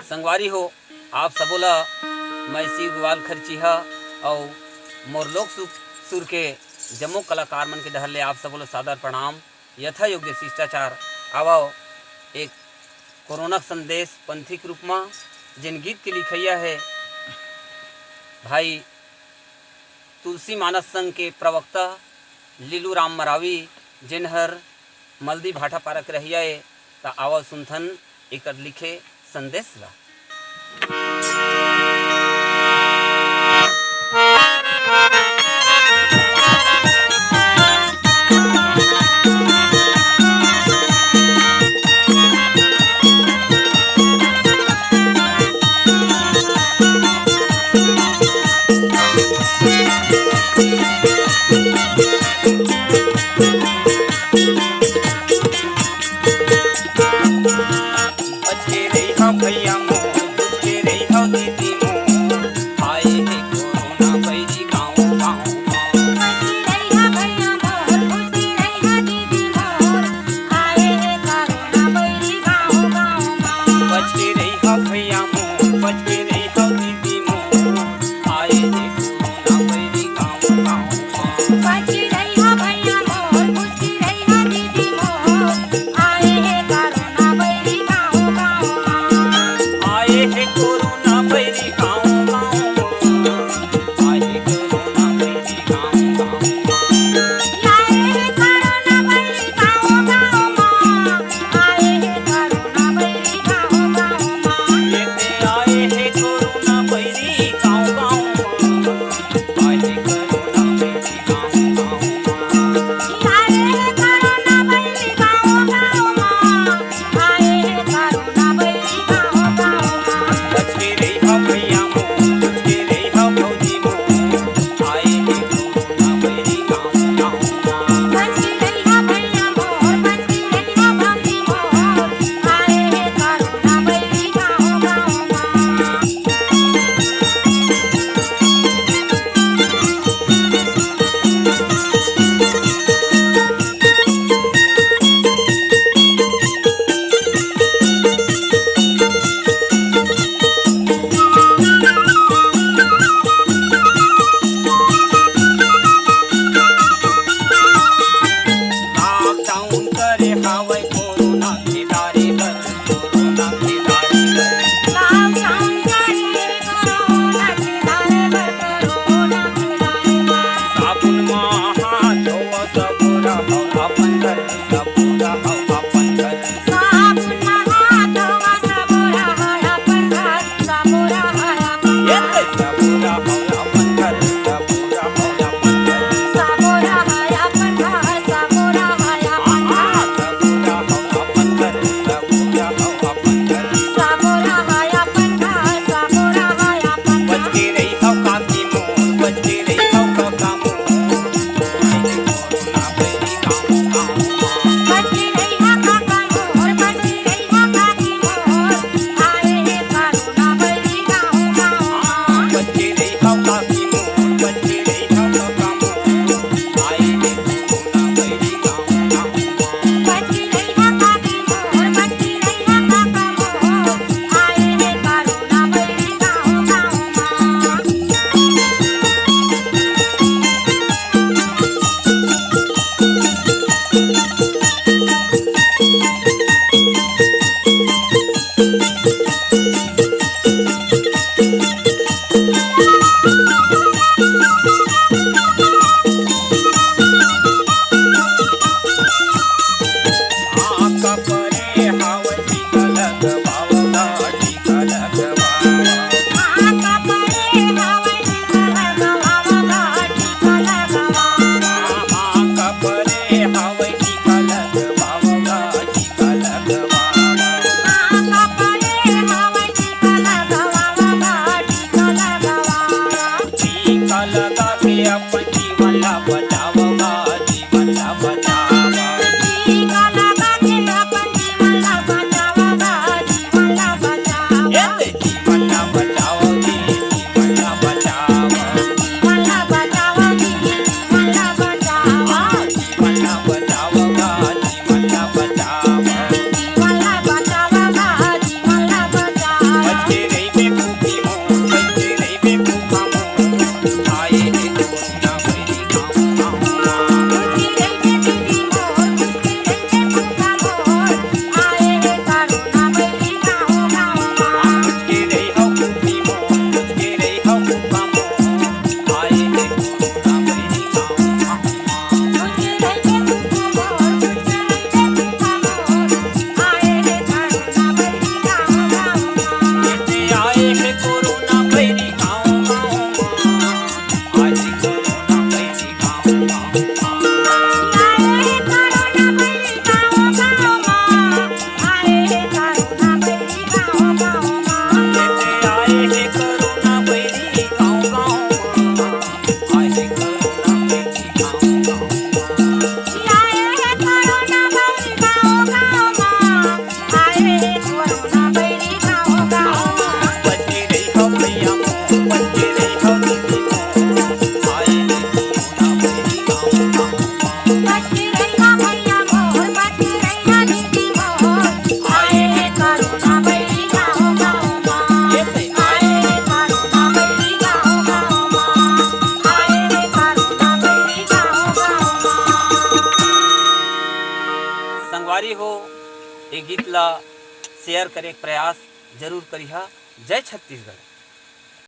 संगवारी हो आप सबोला मैं शिव ग्वाल खर्ची है और मोर लोक सुर के जम्मो कलाकार मन के डहर ले आप सबोला सादर प्रणाम। यथा योग्य शिष्टाचार आवो एक कोरोना संदेश पंथिक रूप में जिन गीत के लिखैया है भाई तुलसी मानस संघ के प्रवक्ता लीलू राम मरावी जिन हर मल्दी भाटा पारक रहिया है ता आवा सुनथन एक लिखे संदेश ला। भैया आए आए हे कोरोना बैरी गाँव गाँव आए हे कोरोना बैरी गाँव गाँव बचे रही हो भैया मोर बचे रही हो दीदी मोर आए हे कोरोना बैरी गाँव आए हे कोरोना बैरी संगवारी हो ये गीत ला शेयर करे प्रयास जरूर करिहा। जय छत्तीसगढ़।